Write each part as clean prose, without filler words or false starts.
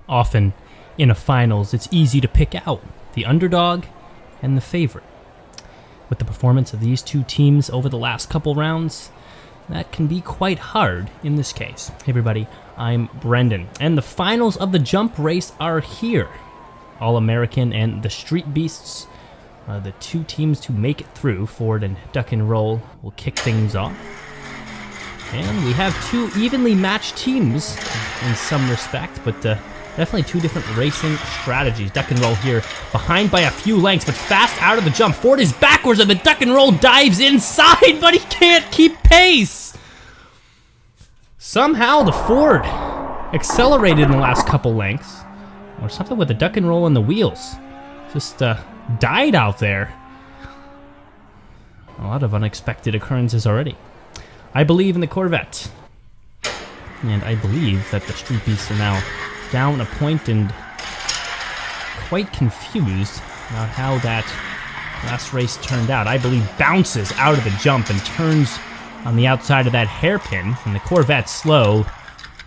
Often in a finals, it's easy to pick out the underdog and the favorite. With the performance of these two teams over the last couple rounds, that can be quite hard in this case. Hey everybody, I'm Brendan, and the finals of the jump race are here. All-American and the Street Beasts, the two teams to make it through. Ford and Duck and Roll will kick things off. And we have two evenly matched teams in some respect, but definitely two different racing strategies. Duck and Roll here behind by a few lengths, but fast out of the jump. Ford is backwards and the Duck and Roll dives inside, but he can't keep pace. Somehow the Ford accelerated in the last couple lengths, or something with the Duck and Roll on the wheels. Just died out there. A lot of unexpected occurrences already. I believe in the Corvette, and I believe that the Street Beasts are now down a point and quite confused about how that last race turned out. I believe bounces out of the jump and turns on the outside of that hairpin, and the Corvette's slow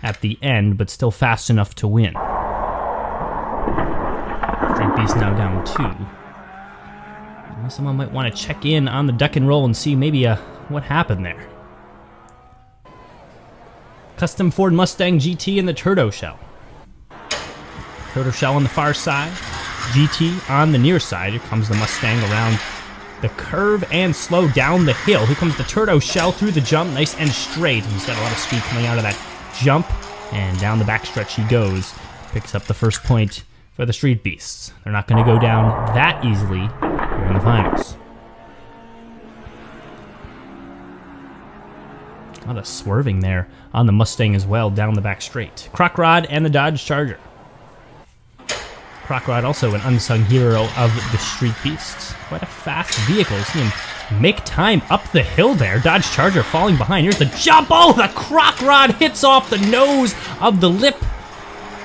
at the end, but still fast enough to win. Street Beast now down 2. Someone might want to check in on the Duck and Roll and see maybe what happened there. Custom Ford Mustang GT in the TURTOSHELL. TURTOSHELL on the far side, GT on the near side. Here comes the Mustang around the curve and slow down the hill. Here comes the TURTOSHELL through the jump, nice and straight. He's got a lot of speed coming out of that jump, and down the backstretch he goes. Picks up the first point for the Street Beasts. They're not going to go down that easily here in the finals. A lot of swerving there on the Mustang as well, down the back straight. CROC Rod and the Dodge Charger. CROC Rod also an unsung hero of the Street Beasts. Quite a fast vehicle. See him make time up the hill there. Dodge Charger falling behind. Here's the jump. Oh, the CROC Rod hits off the nose of the lip.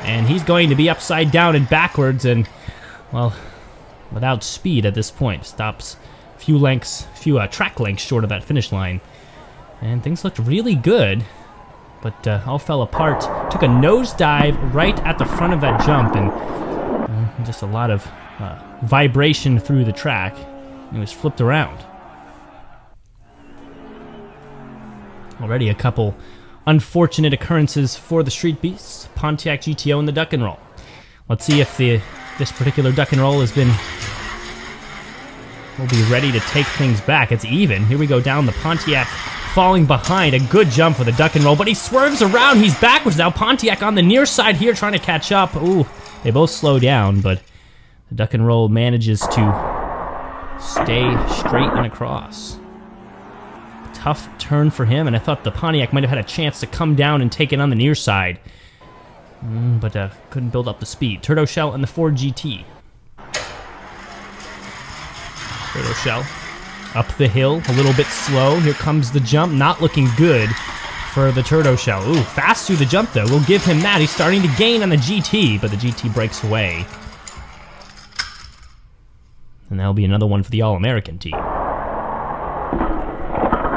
And he's going to be upside down and backwards and, well, without speed at this point. Stops a few track lengths short of that finish line. And things looked really good, but all fell apart. Took a nosedive right at the front of that jump, and just a lot of vibration through the track. It was flipped around. Already a couple unfortunate occurrences for the Street Beasts. Pontiac GTO and the Duck and Roll. Let's see if this particular Duck and Roll will be ready to take things back. It's even. Here we go down the Pontiac, falling behind. A good jump for the Duck and Roll, but he swerves around. He's backwards now. Pontiac on the near side here trying to catch up. Ooh, they both slow down, but the Duck and Roll manages to stay straight and across. Tough turn for him, and I thought the Pontiac might have had a chance to come down and take it on the near side, but couldn't build up the speed. TURTOSHELL and the Ford GT. TURTOSHELL up the hill, a little bit slow. Here comes the jump, not looking good for the TURTOSHELL. Ooh, fast through the jump though, we'll give him that. He's starting to gain on the GT, but the GT breaks away. And that'll be another one for the All-American team.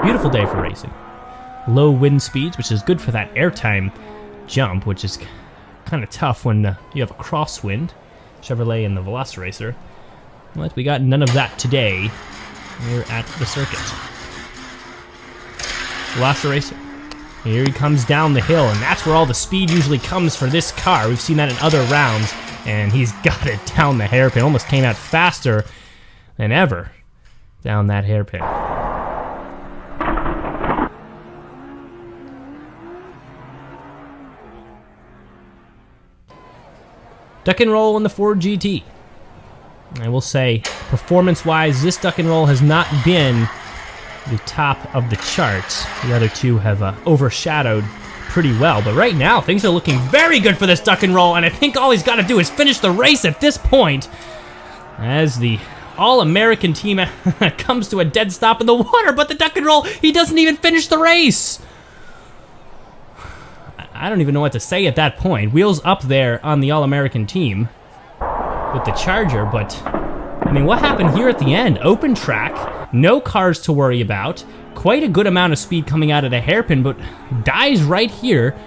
Beautiful day for racing. Low wind speeds, which is good for that airtime jump, which is kind of tough when you have a crosswind. Chevrolet and the Velociracer. But we got none of that today here at the circuit. Velociracer. Here he comes down the hill, and that's where all the speed usually comes for this car. We've seen that in other rounds, and he's got it down the hairpin. Almost came out faster than ever down that hairpin. Duck and Roll in the Ford GT. I will say, performance-wise, this Duck and Roll has not been the top of the charts. The other two have overshadowed pretty well, but right now things are looking very good for this Duck and Roll, and I think all he's got to do is finish the race at this point as the All-American team comes to a dead stop in the water, but the Duck and Roll, he doesn't even finish the race. I don't even know what to say at that point. Wheels up there on the All-American team with the Charger, but I mean, what happened here at the end? Open track, no cars to worry about, quite a good amount of speed coming out of the hairpin, but dies right here,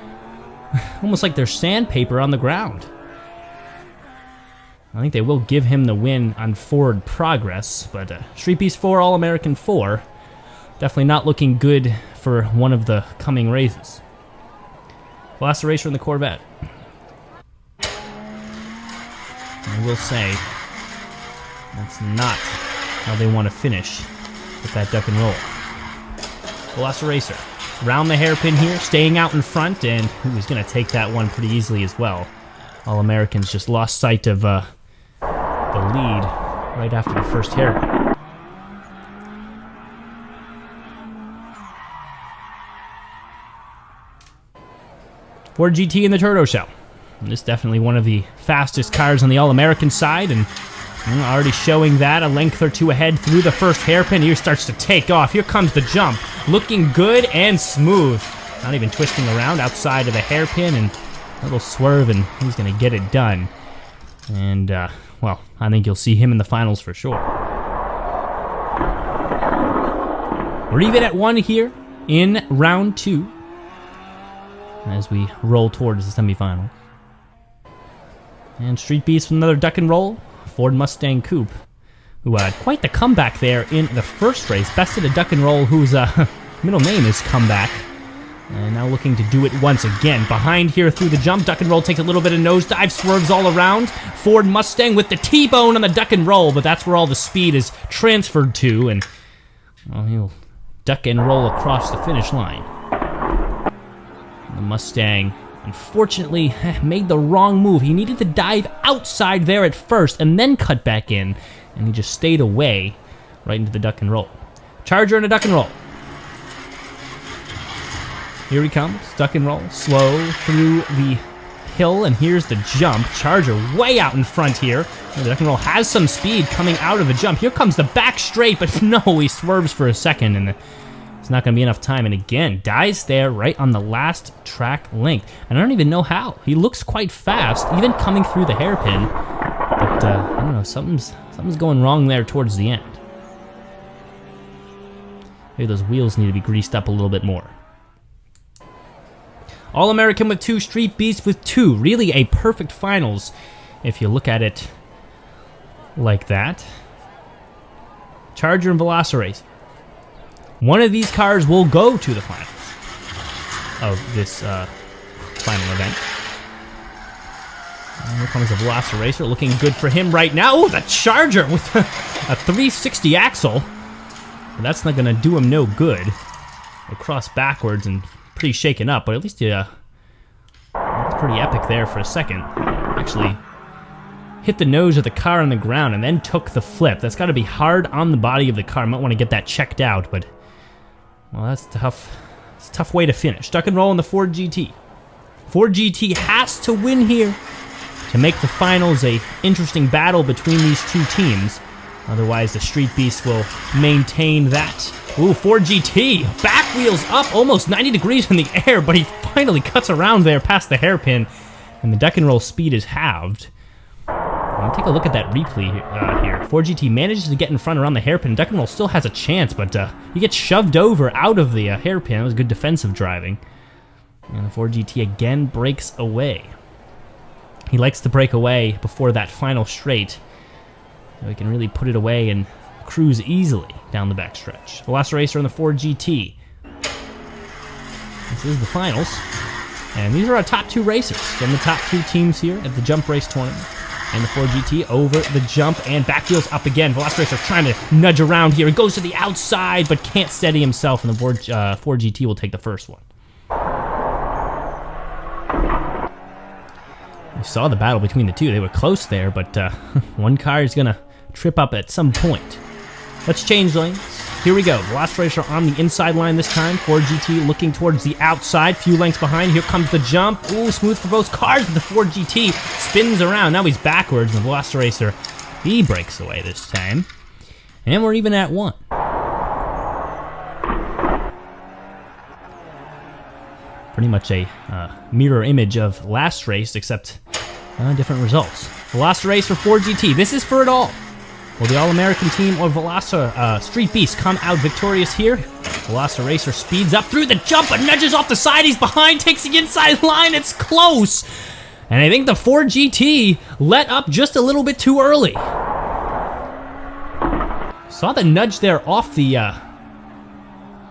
almost like there's sandpaper on the ground. I think they will give him the win on forward progress, but Street Beast 4, All-American 4, definitely not looking good for one of the coming races. Velociracer in the Corvette. I will say, that's not how they want to finish with that duck and roll. Velociracer, round the hairpin here, staying out in front, and he's going to take that one pretty easily as well. All-Americans just lost sight of the lead right after the first hairpin. Ford GT in the TURTOSHELL. This is definitely one of the fastest cars on the All-American side, and already showing that a length or two ahead through the first hairpin. Here starts to take off. Here comes the jump. Looking good and smooth. Not even twisting around outside of the hairpin, and a little swerve, and he's going to get it done. And, well, I think you'll see him in the finals for sure. We're even at 1 here in round 2 as we roll towards the semifinals. And Street Beast with another duck and roll. Ford Mustang Coupe, who had quite the comeback there in the first race. Bested a duck and roll whose middle name is Comeback. And now looking to do it once again. Behind here through the jump, duck and roll takes a little bit of nosedive, swerves all around. Ford Mustang with the T-bone on the duck and roll, but that's where all the speed is transferred to, and well, he'll duck and roll across the finish line. The Mustang, unfortunately, made the wrong move. He needed to dive outside there at first and then cut back in, and he just stayed away right into the duck and roll. Charger and a duck and roll. Here he comes, duck and roll, slow through the hill, and here's the jump. Charger way out in front here. The duck and roll has some speed coming out of the jump. Here comes the back straight, but no, he swerves for a second, and it's not going to be enough time. And again, dies there right on the last track length. And I don't even know how. He looks quite fast, even coming through the hairpin. But, I don't know, something's going wrong there towards the end. Maybe those wheels need to be greased up a little bit more. All-American with 2, Street Beast with 2. Really a perfect finals if you look at it like that. Charger and Velociracer. One of these cars will go to the finals of this final event. And here comes the Velociracer, looking good for him right now. Oh, the Charger with a 360 axle. But that's not going to do him no good. He'll cross backwards and pretty shaken up, but at least it's pretty epic there for a second. Actually hit the nose of the car on the ground and then took the flip. That's got to be hard on the body of the car. Might want to get that checked out, but well, that's tough. It's a tough way to finish. Duck and roll in the Ford GT. Ford GT has to win here to make the finals a interesting battle between these two teams. Otherwise, the Street Beast will maintain that. Ooh, Ford GT, back wheels up almost 90 degrees in the air, but he finally cuts around there past the hairpin, and the duck and roll speed is halved. Take a look at that replay here. Ford GT manages to get in front around the hairpin. Duck and roll still has a chance, but he gets shoved over out of the hairpin. It was good defensive driving. And the Ford GT again breaks away. He likes to break away before that final straight, so he can really put it away and cruise easily down the backstretch. Velociracer in the Ford GT. This is the finals. And these are our top 2 racers from the top 2 teams here at the Jump Race Tournament. And the Ford GT over the jump and back wheels up again. Velociracer trying to nudge around here. He goes to the outside but can't steady himself, and the Ford GT will take the first one. We saw the battle between the two. They were close there, but one car is going to trip up at some point. Let's change lanes. Here we go. Velociracer on the inside line this time. Ford GT looking towards the outside. Few lengths behind. Here comes the jump. Ooh, smooth for both cars. But the Ford GT spins around. Now he's backwards. And the Velociracer, he breaks away this time. And we're even at 1. Pretty much a mirror image of last race, except different results. Velociracer, Ford GT. This is for it all. Will the All-American team or Street Beast come out victorious here? Velociracer speeds up through the jump, but nudges off the side. He's behind, takes the inside line. It's close. And I think the Ford GT let up just a little bit too early. Saw the nudge there off the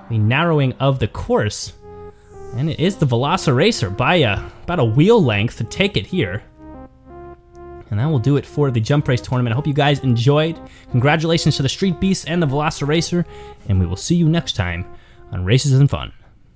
narrowing of the course. And it is the Velociracer by about a wheel length to take it here. And that will do it for the Jump Race tournament. I hope you guys enjoyed. Congratulations to the Street Beasts and the Velociracer. And we will see you next time on Races and Fun.